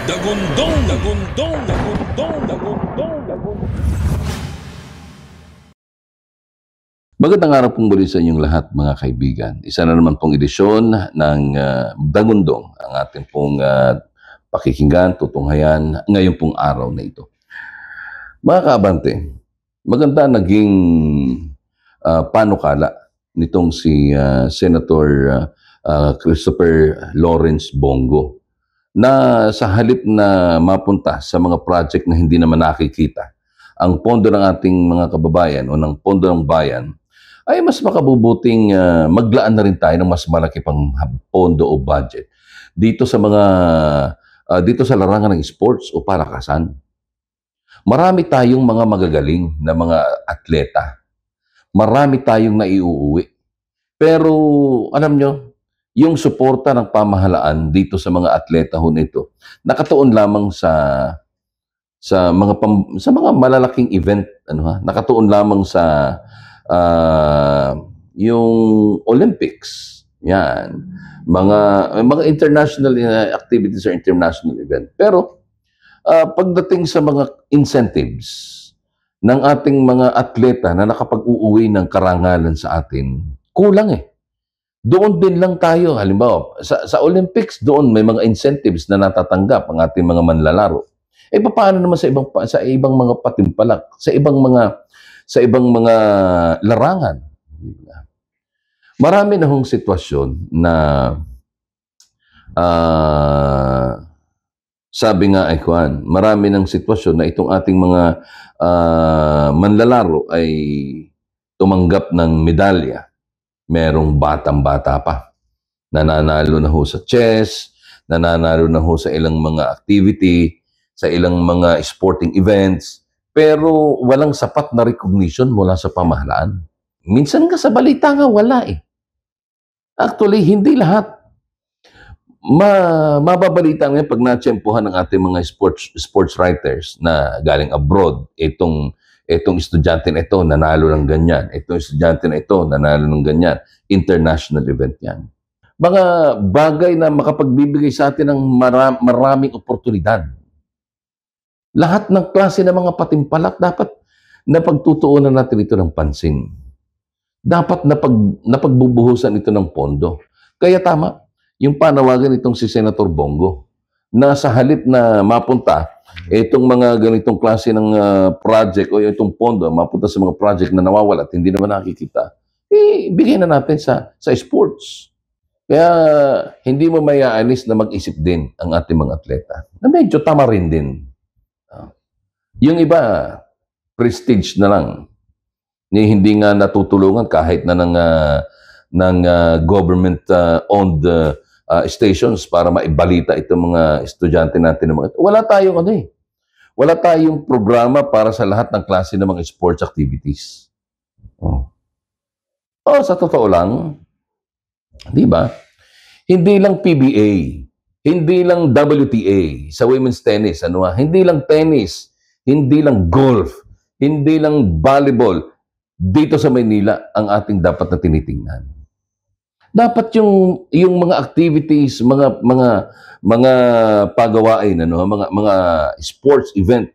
Dagundong, dagundong, dagundong, dagundong, dagundong. Magandang araw pong muli sa inyong lahat, mga kaibigan. Isa na naman pong edisyon ng Dagundong, ang ating pong pakikinggan, tutunghayan ngayon pong araw na ito. Mga kaabante, maganda naging panukala nitong si Senator Christopher Lawrence Bongo, na sa halip na mapunta sa mga project na hindi naman nakikita ang pondo ng ating mga kababayan o ng pondo ng bayan, ay mas makabubuting maglaan na rin tayo ng mas malaki pang pondo o budget dito sa mga dito sa larangan ng sports o palakasan. Marami tayong mga magagaling na mga atleta. Marami tayong naiuuwi. Pero alam nyo, yung suporta ng pamahalaan dito sa mga atleta ho nito, nakatuon lamang sa mga malalaking event, nakatuon lamang sa yung Olympics. Yan. Mga international activities or international event. Pero pagdating sa mga incentives ng ating mga atleta na nakapag-uuwi ng karangalan sa atin, kulang eh. Doon din lang tayo. Halimbawa, sa Olympics, doon may mga incentives na natatanggap ang ating mga manlalaro. Eh paano naman sa ibang mga patimpalak, sa ibang mga larangan? Marami na hong sitwasyon na sabi nga ay Juan, marami ng sitwasyon na itong ating mga manlalaro ay tumanggap ng medalya. Merong batang-bata pa. Nananalo na ho sa chess, nananalo na ho sa ilang mga activity, sa ilang mga sporting events, pero walang sapat na recognition mula sa pamahalaan. Minsan nga sa balita nga wala eh. Actually, hindi lahat. Mababalita ngayon pag natsyempohan ng ating mga sports writers na galing abroad, itong estudyante na ito, nanalo ng ganyan. Itong estudyante na ito, nanalo ng ganyan. International event yan. Mga bagay na makapagbibigay sa atin ng maraming oportunidad. Lahat ng klase ng mga patimpalak, dapat napagtutuunan natin ito ng pansin. Dapat napagbubuhusan ito ng pondo. Kaya tama, yung panawagan itong si Senator Bongo, na sa halip na mapunta itong mga ganitong klase ng project o itong pondo, mapunta sa mga project na nawawala at hindi naman nakikita, bigyan na natin sa sports. Kaya hindi mo mayaalis na mag-isip din ang ating mga atleta na medyo tama rin din. Yung iba, prestige na lang. Hindi nga natutulungan kahit na ng government-owned stations para maibalita itong mga estudyante natin. Wala tayong wala tayong programa para sa lahat ng klase ng mga sports activities. Sa totoo lang, di ba? Hindi lang PBA, hindi lang WTA sa women's tennis, hindi lang tennis, hindi lang golf, hindi lang volleyball. Dito sa Maynila ang ating dapat na tinitingnan. Dapat yung mga activities, mga pagawain, mga sports event,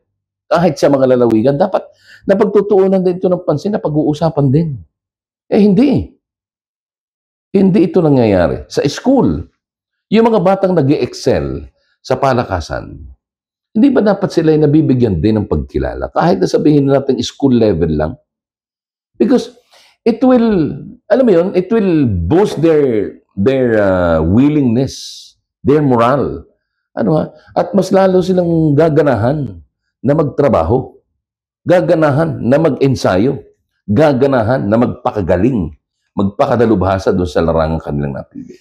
kahit sa mga lalawigan, dapat napagtutuunan din ito ng pansin na pag-uusapan din. Hindi. Hindi ito nangyayari. Sa school, yung mga batang nag-i-excel sa palakasan, hindi ba dapat sila ay nabibigyan din ng pagkilala? Kahit na sabihin natin school level lang. Because it will, alam mo yun, it will boost their willingness, their morale. At mas lalo silang gaganahan na magtrabaho, gaganahan na mag-ensayo, gaganahan na magpakagaling, magpakadalubhasa doon sa larangan kanilang napili.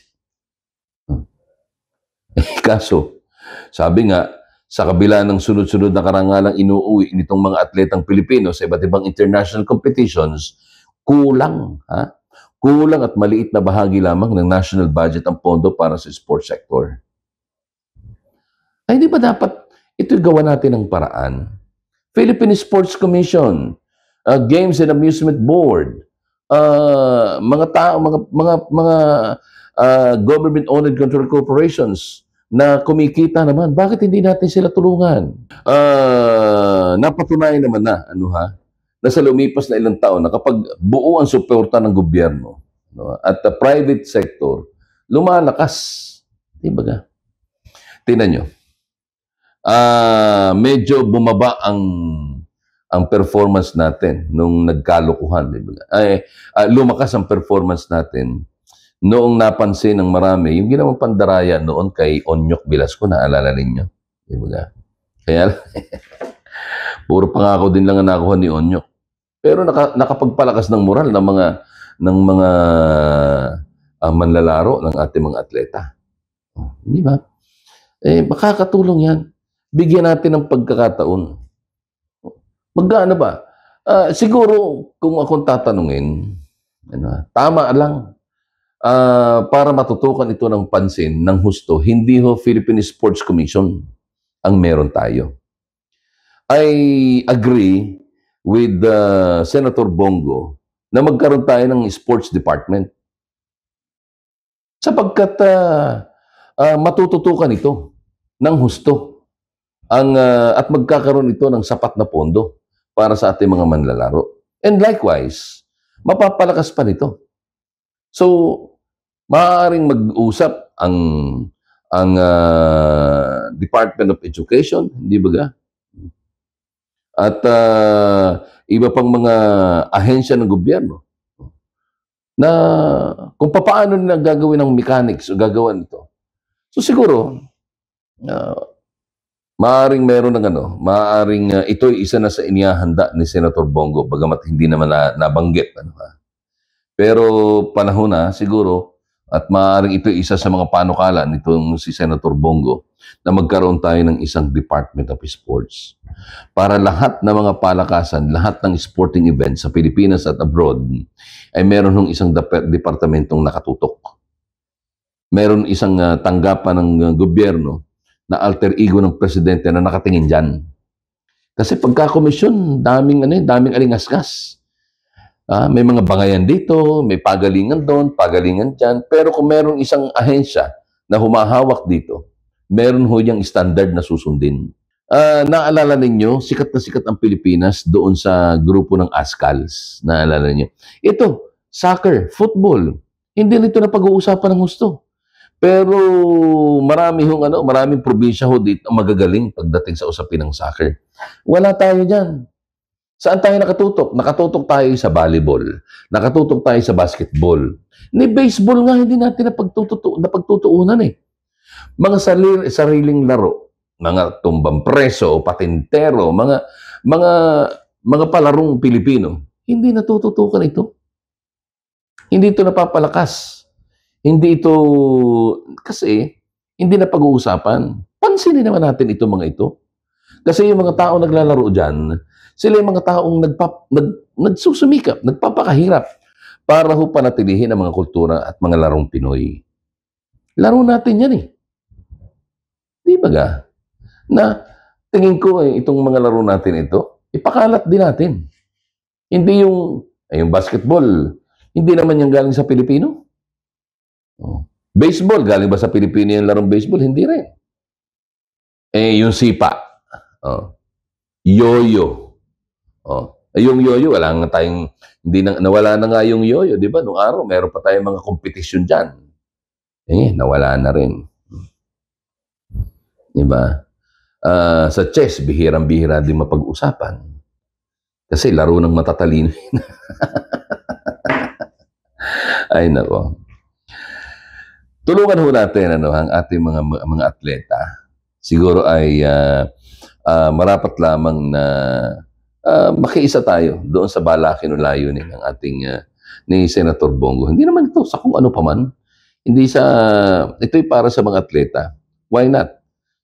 Kaso, sabi nga, sa kabila ng sunod-sunod na karangalang inuuwi nitong mga atletang Pilipino sa iba't ibang international competitions, kulang. Kulang at maliit na bahagi lamang ng national budget ang pondo para sa sports sector. Ay, di ba dapat ito gawa natin ng paraan? Philippine Sports Commission, Games and Amusement Board, mga government-owned control corporations, na kumikita naman. Bakit hindi natin sila tulungan? Napatunayan naman na, na sa lumipas na ilang taon na kapag buo ang suporta ng gobyerno, at the private sector, lumalakas. Di ba ga? Tingnan nyo. Medyo bumaba ang performance natin nung nagkalukuhan. Di ba? Lumakas ang performance natin noong napansin ng marami, yung ginawang pandaraya noon kay Onyok Velasco, naalala ninyo? Di ba? Kaya, puro pangako din lang ang nakuha ni Onyok. Pero nakapagpalakas ng moral ng mga manlalaro ng ating mga atleta. Di ba? Makakatulong yan. Bigyan natin ng pagkakataon. Magkano ba? Siguro, kung akong tatanungin, tama lang. Para matutukan ito ng pansin, ng husto, hindi ho Philippine Sports Commission ang meron tayo. I agree with Senator Bongo na magkaroon tayo ng sports department. Sapagkat matututukan ito ng husto at magkakaroon ito ng sapat na pondo para sa ating mga manlalaro. And likewise, mapapalakas pa nito. So, maaaring mag-usap ang Department of Education, hindi ba ga? At iba pang mga ahensya ng gobyerno na kung paano nila gagawin ng mechanics o gagawin ito. So siguro, maaaring meron ng maaaring ito isa na sa inihahanda ni Senator Bongo, bagamat hindi naman nabanggit. Pero panahon na siguro, at maaaring ito isa sa mga panukala nitong si Senator Bongo, na magkaroon tayo ng isang Department of Sports. Para lahat ng mga palakasan, lahat ng sporting events sa Pilipinas at abroad, ay meron ng isang departamentong nakatutok. Meron isang tanggapan ng gobyerno na alter ego ng presidente na nakatingin dyan. Kasi pagka-komisyon, daming alingasgas. May mga bangayan dito, may pagalingan doon, pagalingan dyan. Pero kung meron isang ahensya na humahawak dito, meron ho yung standard na susundin. Naalala ninyo, sikat na sikat ang Pilipinas doon sa grupo ng ASCALs. Naalala ninyo. Ito, soccer, football. Hindi nito na pag-uusapan ng gusto. Pero maraming probinsya ho dito magagaling pagdating sa usapin ng soccer. Wala tayo dyan. Saan tayo nakatutok? Nakatutok tayo sa volleyball. Nakatutok tayo sa basketball. Ni baseball nga hindi natin napagtutuunan eh. Mga sariling laro, mga tumbang preso, patintero, mga palarong Pilipino, hindi natututukan ito. Hindi ito napapalakas. Hindi ito, kasi hindi na pag-uusapan. Pansinin naman natin ito mga ito. Kasi yung mga tao naglalaro dyan, sila yung mga taong nagsusumikap, nagpapakahirap para ho panatilihin ang mga kultura at mga larong Pinoy. Laro natin yan eh. Di ba ga? Na tingin ko itong mga laro natin ito, ipakalat din natin. Hindi yung basketball, hindi naman yung galing sa Pilipino. Baseball, galing ba sa Pilipino yung larong baseball? Hindi rin. Yung sipa. Yoyo. Yung yoyo, wala nga tayong, nawala na nga yung yoyo, di ba? Noong araw, meron pa tayong mga competition dyan. Nawala na rin. Di ba? Sa chess, bihirang-bihira din mapag-usapan. Kasi laro ng matatalino. Ay, nako. Tulungan ho natin ang ating mga atleta. Siguro ay marapat lamang na makiisa tayo doon sa balakin o layunin ng ating ni Senator Bongo. Hindi naman ito sa kung ano pa man. Ito'y para sa mga atleta. Why not?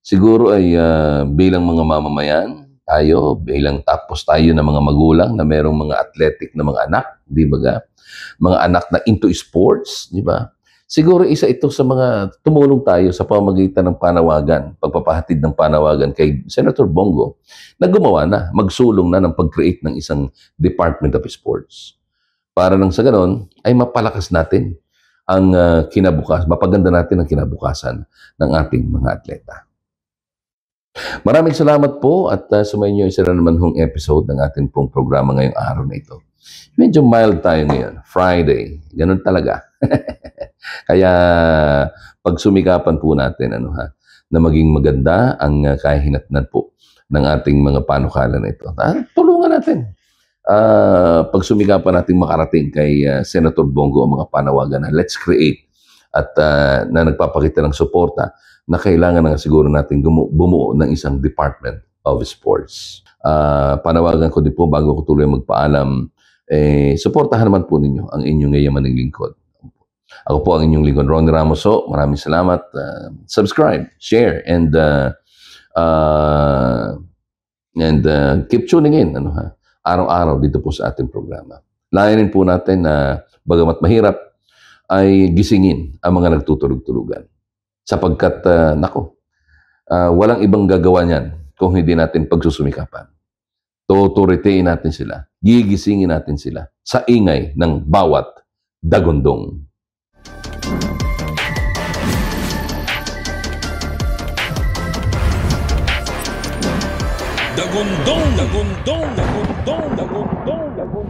Siguro ay bilang mga mamamayan, tapos tayo na mga magulang na merong mga athletic na mga anak, di ba ga? Mga anak na into sports, di ba? Siguro isa ito sa mga tumulong tayo sa pamamagitan ng panawagan, pagpapahatid ng panawagan kay Senator Bongo na gumawa na, magsulong na ng pag-create ng isang Department of Sports. Para nang sa ganon ay mapalakas natin ang mapaganda natin ang kinabukasan ng ating mga atleta. Maraming salamat po at sumayin niyo isa na naman hong episode ng ating pong programa ngayong araw na ito. Medyo mild tayo ngayon, Friday. Ganun talaga. Kaya pagsumikapan po natin na maging maganda ang kahinatnan po ng ating mga panukala na ito. Tulungan natin. Pagsumikapan natin makarating kay Senator Bongo ang mga panawagan na let's create at na nagpapakita ng suporta na kailangan na siguro natin bumuo ng isang Department of Sports. Panawagan ko din po bago ko tuloy magpaalam, suportahan naman po ninyo ang inyong ngayamaning lingkod. Ako po ang inyong lingkod, Ronnie Ramoso. Maraming salamat. Subscribe, share, and keep tuning in. Araw-araw dito po sa ating programa. Layunin po natin na bagamat mahirap, ay gisingin ang mga nagtutulog-tulugan. Sapagkat, walang ibang gagawa niyan kung hindi natin pagsusumikapan. Tutoritiin natin sila, gigisingin natin sila sa ingay ng bawat dagundong. Dagundong, dagundong, dagundong, dagundong, dagundong.